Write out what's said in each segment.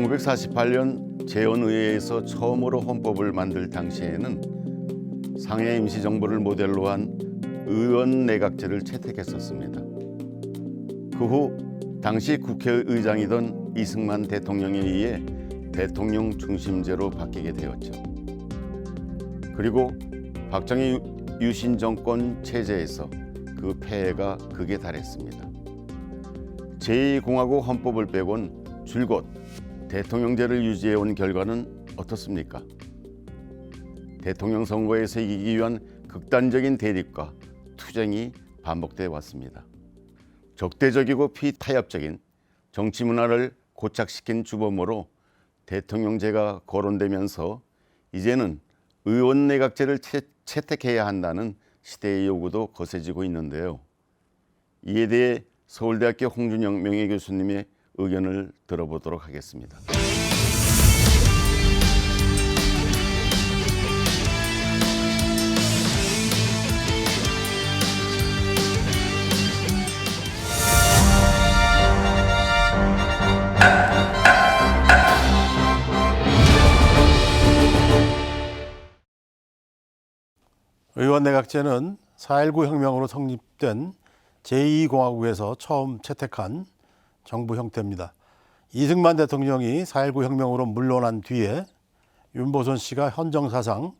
1948년 재헌의회에서 처음으로 헌법을 만들 당시에는 상해 임시정부를 모델로 한 의원내각제를 채택했었습니다. 그 후 당시 국회의장이던 이승만 대통령에 의해 대통령 중심제로 바뀌게 되었죠. 그리고 박정희 유신 정권 체제에서 그 폐해가 극에 달했습니다. 제2공화국 헌법을 빼곤 줄곧 대통령제를 유지해온 결과는 어떻습니까? 대통령 선거에서 이기기 위한 극단적인 대립과 투쟁이 반복돼 왔습니다. 적대적이고 피타협적인 정치 문화를 고착시킨 주범으로 대통령제가 거론되면서 이제는 의원내각제를 채택해야 한다는 시대의 요구도 거세지고 있는데요. 이에 대해 서울대학교 홍준영 명예교수님의 의견을 들어보도록 하겠습니다. 의원내각제는 4.19 혁명으로 성립된 제2공화국에서 처음 채택한 정부 형태입니다. 이승만 대통령이 4.19 혁명으로 물러난 뒤에 윤보선 씨가 헌정사상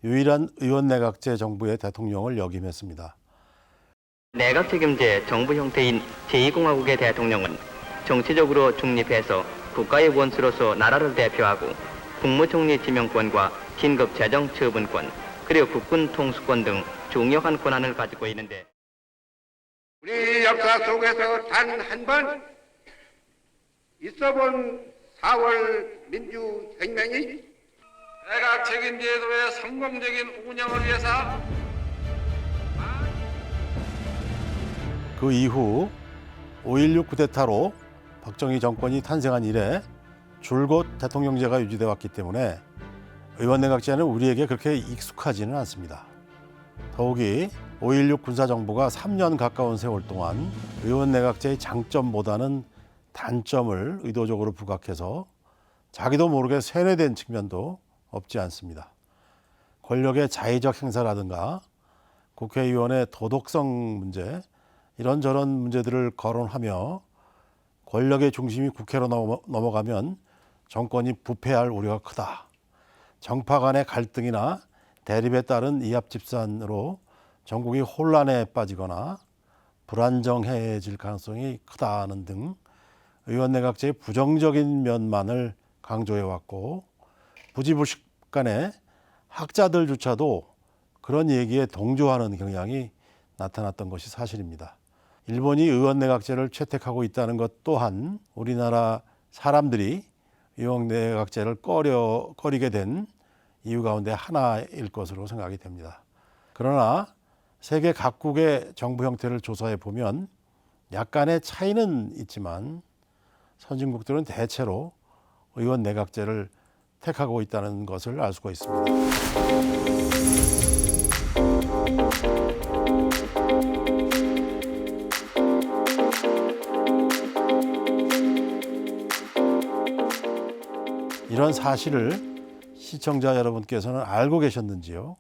유일한 의원내각제 정부의 대통령을 역임했습니다. 내각 책임제 정부 형태인 제2공화국의 대통령은 정치적으로 중립해서 국가의 원수로서 나라를 대표하고 국무총리 지명권과 긴급 재정 처분권, 그리고 국군 통수권 등 중요한 권한을 가지고 있는데, 우리 역사 속에서 단 한 번 있어본 4월 민주혁명이 내각 책임제도의 성공적인 운영을 위해서 그 이후 5.16 쿠데타로 박정희 정권이 탄생한 이래 줄곧 대통령제가 유지되어 왔기 때문에 의원내각제는 우리에게 그렇게 익숙하지는 않습니다. 더욱이 5.16 군사정부가 3년 가까운 세월 동안 의원내각제의 장점보다는 단점을 의도적으로 부각해서 자기도 모르게 세뇌된 측면도 없지 않습니다. 권력의 자의적 행사라든가 국회의원의 도덕성 문제, 이런저런 문제들을 거론하며 권력의 중심이 국회로 넘어가면 정권이 부패할 우려가 크다. 정파 간의 갈등이나 대립에 따른 이합집산으로 전국이 혼란에 빠지거나 불안정해질 가능성이 크다는 등 의원내각제의 부정적인 면만을 강조해왔고, 부지불식간에 학자들조차도 그런 얘기에 동조하는 경향이 나타났던 것이 사실입니다. 일본이 의원내각제를 채택하고 있다는 것 또한 우리나라 사람들이 의원내각제를 꺼리게 된 이유 가운데 하나일 것으로 생각이 됩니다. 그러나 세계 각국의 정부 형태를 조사해 보면 약간의 차이는 있지만 선진국들은 대체로 의원내각제를 택하고 있다는 것을 알 수가 있습니다. 이런 사실을 시청자 여러분께서는 알고 계셨는지요?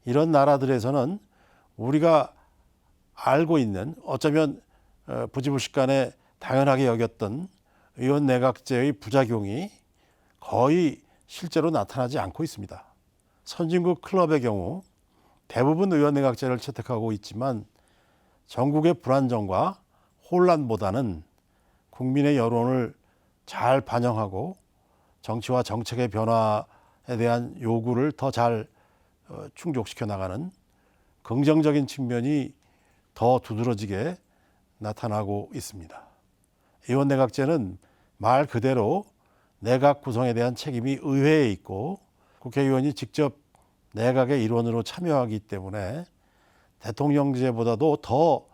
이런 나라들에서는 우리가 알고 있는, 어쩌면 부지불식간에 당연하게 여겼던 의원내각제의 부작용이 거의 실제로 나타나지 않고 있습니다. 선진국 클럽의 경우 대부분 의원내각제를 채택하고 있지만 전국의 불안정과 혼란보다는 국민의 여론을 잘 반영하고 정치와 정책의 변화에 대한 요구를 더 잘 충족시켜 나가는 긍정적인 측면이 더 두드러지게 나타나고 있습니다. 의원내각제는 말 그대로 내각 구성에 대한 책임이 의회에 있고 국회의원이 직접 내각의 일원으로 참여하기 때문에 대통령제보다도 더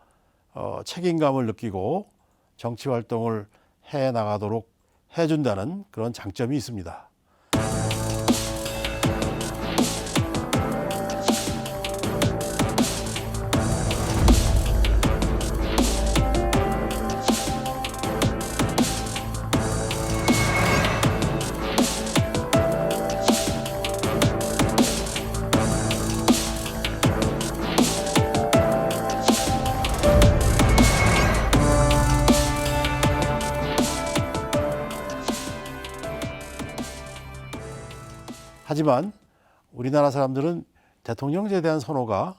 책임감을 느끼고 정치 활동을 해 나가도록 해준다는 그런 장점이 있습니다. 하지만 우리나라 사람들은 대통령제에 대한 선호가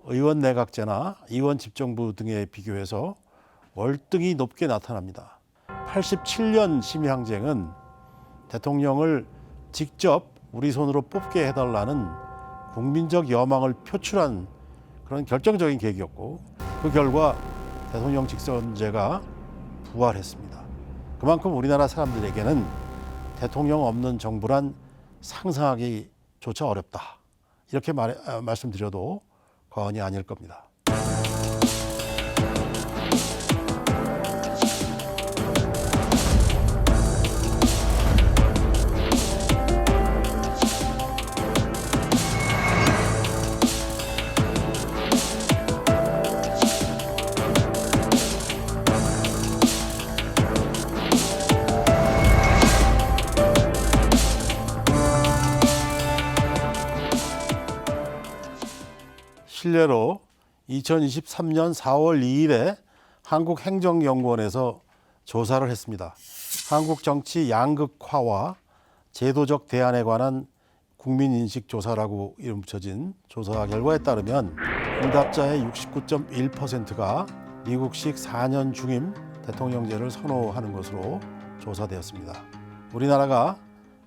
의원 내각제나 의원 집정부 등에 비교해서 월등히 높게 나타납니다. 87년 심의항쟁은 대통령을 직접 우리 손으로 뽑게 해달라는 국민적 여망을 표출한 그런 결정적인 계기였고, 그 결과 대통령 직선제가 부활했습니다. 그만큼 우리나라 사람들에게는 대통령 없는 정부란 상상하기조차 어렵다, 이렇게 말씀드려도 과언이 아닐 겁니다. 실례로 2023년 4월 2일에 한국행정연구원에서 조사를 했습니다. 한국 정치 양극화와 제도적 대안에 관한 국민인식 조사라고 이름 붙여진 조사 결과에 따르면 응답자의 69.1%가 미국식 4년 중임 대통령제를 선호하는 것으로 조사되었습니다. 우리나라가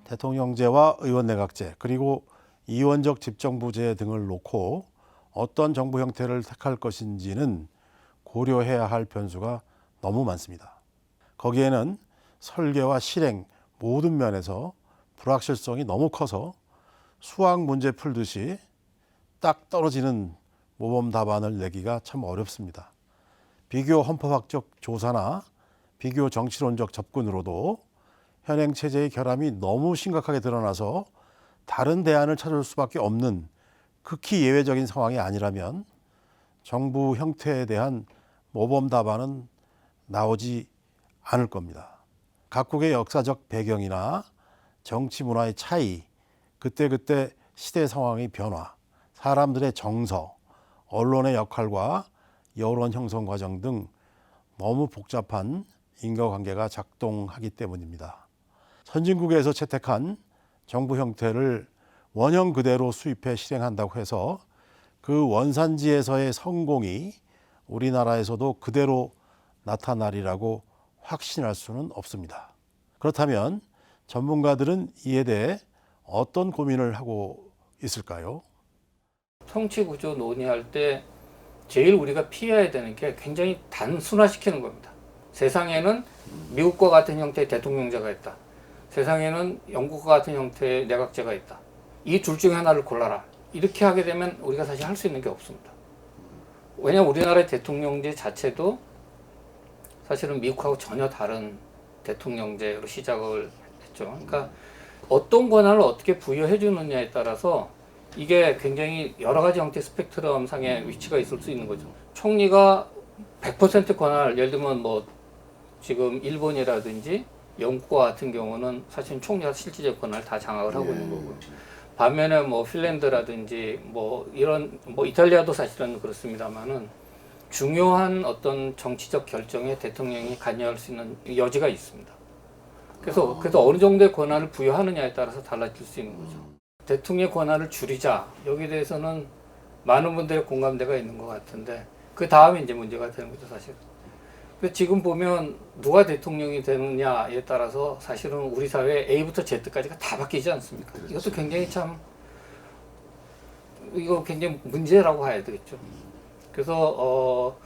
대통령제와 의원내각제 그리고 이원적 집정부제 등을 놓고 어떤 정부 형태를 택할 것인지는 고려해야 할 변수가 너무 많습니다. 거기에는 설계와 실행 모든 면에서 불확실성이 너무 커서 수학 문제 풀듯이 딱 떨어지는 모범 답안을 내기가 참 어렵습니다. 비교 헌법학적 조사나 비교 정치론적 접근으로도 현행 체제의 결함이 너무 심각하게 드러나서 다른 대안을 찾을 수밖에 없는 극히 예외적인 상황이 아니라면 정부 형태에 대한 모범 답안은 나오지 않을 겁니다. 각국의 역사적 배경이나 정치 문화의 차이, 그때그때 시대 상황의 변화, 사람들의 정서, 언론의 역할과 여론 형성 과정 등 너무 복잡한 인과관계가 작동하기 때문입니다. 선진국에서 채택한 정부 형태를 원형 그대로 수입해 실행한다고 해서 그 원산지에서의 성공이 우리나라에서도 그대로 나타나리라고 확신할 수는 없습니다. 그렇다면 전문가들은 이에 대해 어떤 고민을 하고 있을까요? 통치 구조 논의할 때 제일 우리가 피해야 되는 게 굉장히 단순화시키는 겁니다. 세상에는 미국과 같은 형태의 대통령제가 있다. 세상에는 영국과 같은 형태의 내각제가 있다. 이 둘 중에 하나를 골라라. 이렇게 하게 되면 우리가 사실 할 수 있는 게 없습니다. 왜냐하면 우리나라의 대통령제 자체도 사실은 미국하고 전혀 다른 대통령제로 시작을 했죠. 그러니까 어떤 권한을 어떻게 부여해 주느냐에 따라서 이게 굉장히 여러 가지 형태의 스펙트럼 상의 위치가 있을 수 있는 거죠. 총리가 100% 권한을, 예를 들면 뭐 지금 일본이라든지 영국과 같은 경우는 사실 총리가 실질적 권한을 다 장악을 하고 있는 거고요. 반면에 뭐 핀란드라든지 뭐 이런 뭐 이탈리아도 사실은 그렇습니다만은 중요한 어떤 정치적 결정에 대통령이 관여할 수 있는 여지가 있습니다. 그래서 어느 정도의 권한을 부여하느냐에 따라서 달라질 수 있는 거죠. 대통령의 권한을 줄이자, 여기에 대해서는 많은 분들의 공감대가 있는 것 같은데 그 다음에 이제 문제가 되는 거죠, 사실. 근데 지금 보면 누가 대통령이 되느냐에 따라서 사실은 우리 사회 A부터 Z까지가 다 바뀌지 않습니까? 그렇죠. 이것도 굉장히 이거 굉장히 문제라고 해야 되겠죠. 그래서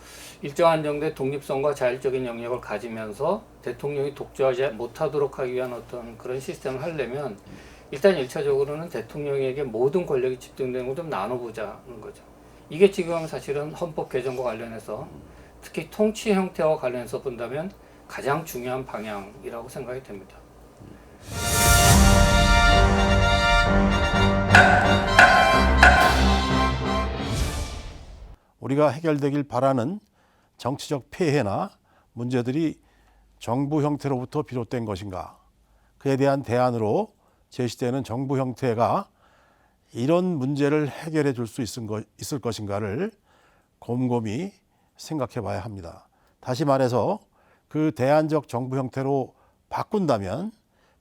일정한 정도의 독립성과 자율적인 영역을 가지면서 대통령이 독주하지 못하도록 하기 위한 어떤 그런 시스템을 하려면 일단 1차적으로는 대통령에게 모든 권력이 집중되는 걸 좀 나눠보자는 거죠. 이게 지금 사실은 헌법 개정과 관련해서 특히 통치 형태와 관련해서 본다면 가장 중요한 방향이라고 생각이 됩니다. 우리가 해결되길 바라는 정치적 폐해나 문제들이 정부 형태로부터 비롯된 것인가, 그에 대한 대안으로 제시되는 정부 형태가 이런 문제를 해결해 줄 수 있을 것인가를 곰곰이 생각해 봐야 합니다. 다시 말해서 그 대안적 정부 형태로 바꾼다면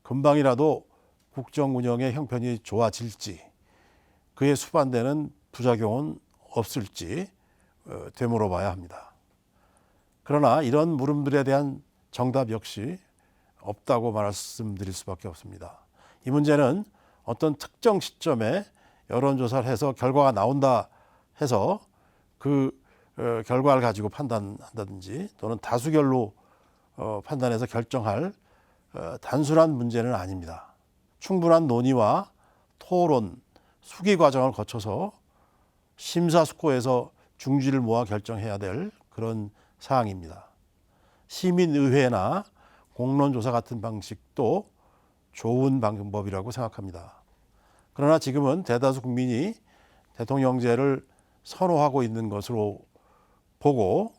금방이라도 국정 운영의 형편이 좋아질지, 그에 수반되는 부작용은 없을지 되물어봐야 합니다. 그러나 이런 물음들에 대한 정답 역시 없다고 말씀드릴 수밖에 없습니다. 이 문제는 어떤 특정 시점에 여론조사를 해서 결과가 나온다 해서 그 결과를 가지고 판단한다든지 또는 다수결로 판단해서 결정할 단순한 문제는 아닙니다. 충분한 논의와 토론, 수기 과정을 거쳐서 심사숙고해서 중지를 모아 결정해야 될 그런 사항입니다. 시민의회나 공론조사 같은 방식도 좋은 방법이라고 생각합니다. 그러나 지금은 대다수 국민이 대통령제를 선호하고 있는 것으로 보고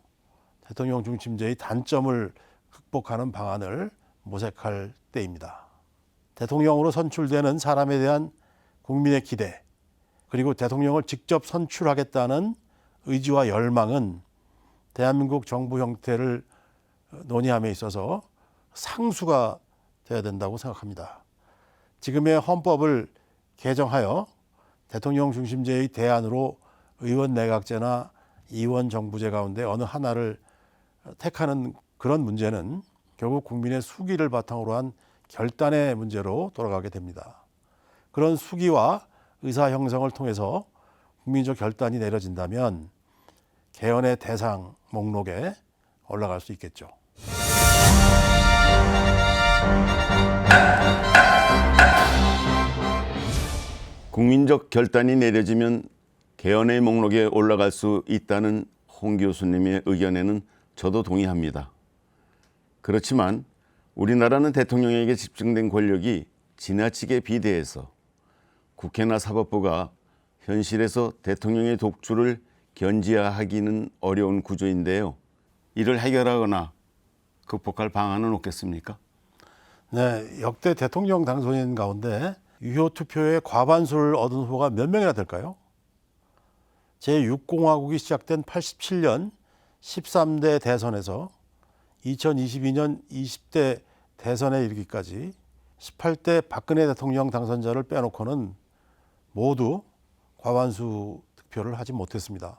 대통령 중심제의 단점을 극복하는 방안을 모색할 때입니다. 대통령으로 선출되는 사람에 대한 국민의 기대, 그리고 대통령을 직접 선출하겠다는 의지와 열망은 대한민국 정부 형태를 논의함에 있어서 상수가 되어야 된다고 생각합니다. 지금의 헌법을 개정하여 대통령 중심제의 대안으로 의원 내각제나 이원 정부제 가운데 어느 하나를 택하는 그런 문제는 결국 국민의 수기를 바탕으로 한 결단의 문제로 돌아가게 됩니다. 그런 수기와 의사 형성을 통해서 국민적 결단이 내려진다면 개헌의 대상 목록에 올라갈 수 있겠죠. 국민적 결단이 내려지면 개헌의 목록에 올라갈 수 있다는 홍 교수님의 의견에는 저도 동의합니다. 그렇지만 우리나라는 대통령에게 집중된 권력이 지나치게 비대해서 국회나 사법부가 현실에서 대통령의 독주를 견제하기는 어려운 구조인데요. 이를 해결하거나 극복할 방안은 없겠습니까? 네, 역대 대통령 당선인 가운데 유효 투표의 과반수를 얻은 후보가 몇 명이나 될까요? 제6공화국이 시작된 87년 13대 대선에서 2022년 20대 대선에 이르기까지 18대 박근혜 대통령 당선자를 빼놓고는 모두 과반수 득표를 하지 못했습니다.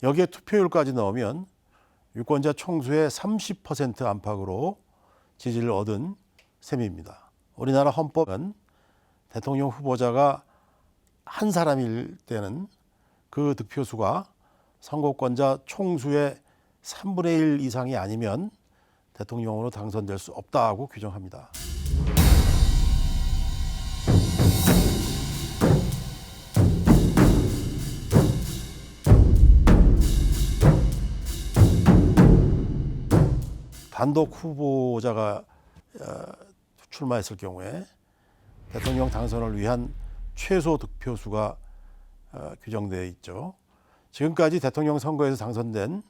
여기에 투표율까지 넣으면 유권자 총수의 30% 안팎으로 지지를 얻은 셈입니다. 우리나라 헌법은 대통령 후보자가 한 사람일 때는 그 득표수가 선거권자 총수의 3분의 1 이상이 아니면 대통령으로 당선될 수 없다고 규정합니다. 단독 후보자가 출마했을 경우에 대통령 당선을 위한 최소 득표수가 규정되어 있죠. 지금까지 대통령 선거에서 당선된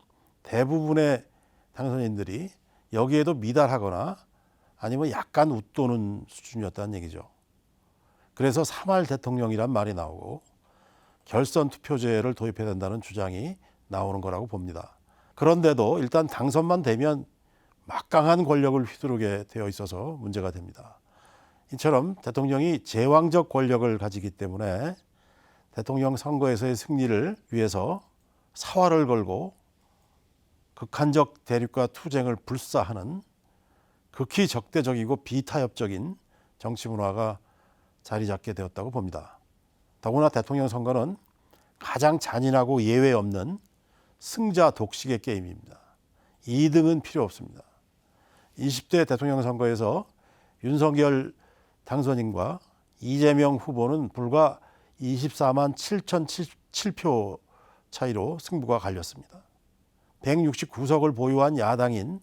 대부분의 당선인들이 여기에도 미달하거나 아니면 약간 웃도는 수준이었다는 얘기죠. 그래서 3할 대통령이란 말이 나오고 결선 투표제를 도입해야 된다는 주장이 나오는 거라고 봅니다. 그런데도 일단 당선만 되면 막강한 권력을 휘두르게 되어 있어서 문제가 됩니다. 이처럼 대통령이 제왕적 권력을 가지기 때문에 대통령 선거에서의 승리를 위해서 사활을 걸고 극한적 대립과 투쟁을 불사하는 극히 적대적이고 비타협적인 정치 문화가 자리 잡게 되었다고 봅니다. 더구나 대통령 선거는 가장 잔인하고 예외 없는 승자 독식의 게임입니다. 2등은 필요 없습니다. 20대 대통령 선거에서 윤석열 당선인과 이재명 후보는 불과 24만 7,007표 차이로 승부가 갈렸습니다. 169석을 보유한 야당인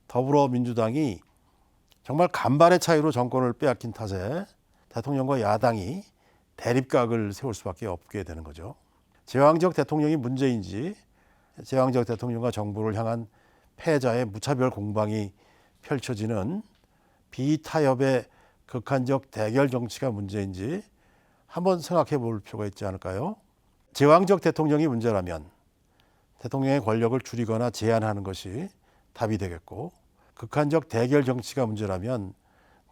더불어민주당이 정말 간발의 차이로 정권을 빼앗긴 탓에 대통령과 야당이 대립각을 세울 수밖에 없게 되는 거죠. 제왕적 대통령이 문제인지 제왕적 대통령과 정부를 향한 패자의 무차별 공방이 펼쳐지는 비타협의 극한적 대결 정치가 문제인지 한번 생각해 볼 필요가 있지 않을까요? 제왕적 대통령이 문제라면 대통령의 권력을 줄이거나 제한하는 것이 답이 되겠고, 극한적 대결 정치가 문제라면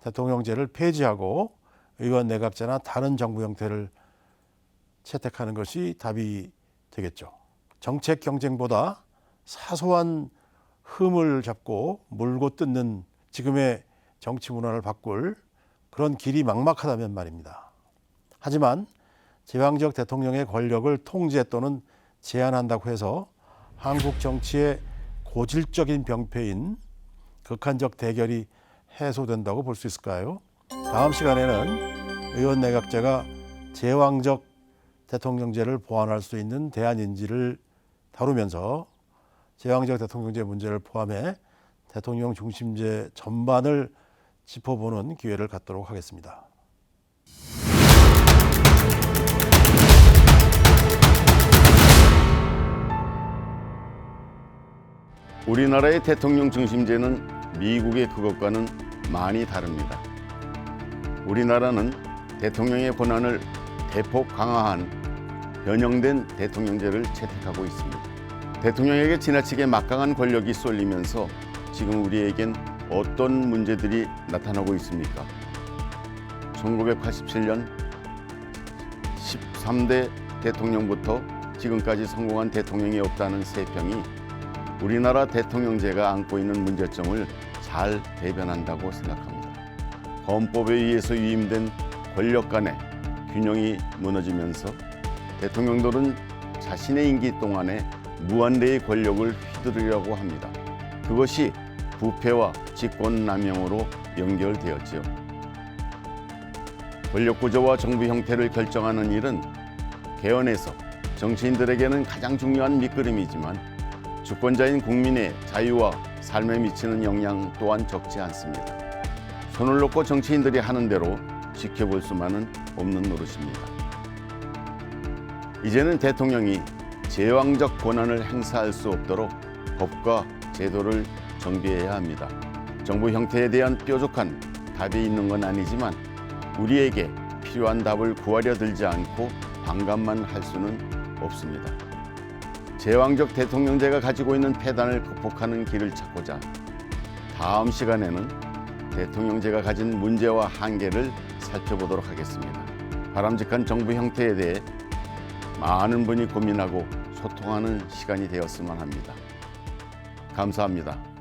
대통령제를 폐지하고 의원 내각제나 다른 정부 형태를 채택하는 것이 답이 되겠죠. 정책 경쟁보다 사소한 흠을 잡고 물고 뜯는 지금의 정치 문화를 바꿀 그런 길이 막막하다면 말입니다. 하지만 제왕적 대통령의 권력을 통제 또는 제한한다고 해서 한국 정치의 고질적인 병폐인 극한적 대결이 해소된다고 볼 수 있을까요? 다음 시간에는 의원 내각제가 제왕적 대통령제를 보완할 수 있는 대안인지를 다루면서 제왕적 대통령제 문제를 포함해 대통령 중심제 전반을 짚어보는 기회를 갖도록 하겠습니다. 우리나라의 대통령 중심제는 미국의 그것과는 많이 다릅니다. 우리나라는 대통령의 권한을 대폭 강화한 변형된 대통령제를 채택하고 있습니다. 대통령에게 지나치게 막강한 권력이 쏠리면서 지금 우리에겐 어떤 문제들이 나타나고 있습니까? 1987년 13대 대통령부터 지금까지 성공한 대통령이 없다는 세평이 우리나라 대통령제가 안고 있는 문제점을 잘 대변한다고 생각합니다. 헌법에 의해서 위임된 권력 간의 균형이 무너지면서 대통령들은 자신의 임기 동안에 무한대의 권력을 휘두르려고 합니다. 그것이 부패와 직권남용으로 연결되었지요. 권력구조와 정부 형태를 결정하는 일은 개헌에서 정치인들에게는 가장 중요한 밑거름이지만 주권자인 국민의 자유와 삶에 미치는 영향 또한 적지 않습니다. 손을 놓고 정치인들이 하는 대로 지켜볼 수만은 없는 노릇입니다. 이제는 대통령이 제왕적 권한을 행사할 수 없도록 법과 제도를 정비해야 합니다. 정부 형태에 대한 뾰족한 답이 있는 건 아니지만 우리에게 필요한 답을 구하려 들지 않고 반감만 할 수는 없습니다. 제왕적 대통령제가 가지고 있는 폐단을 극복하는 길을 찾고자 다음 시간에는 대통령제가 가진 문제와 한계를 살펴보도록 하겠습니다. 바람직한 정부 형태에 대해 많은 분이 고민하고 소통하는 시간이 되었으면 합니다. 감사합니다.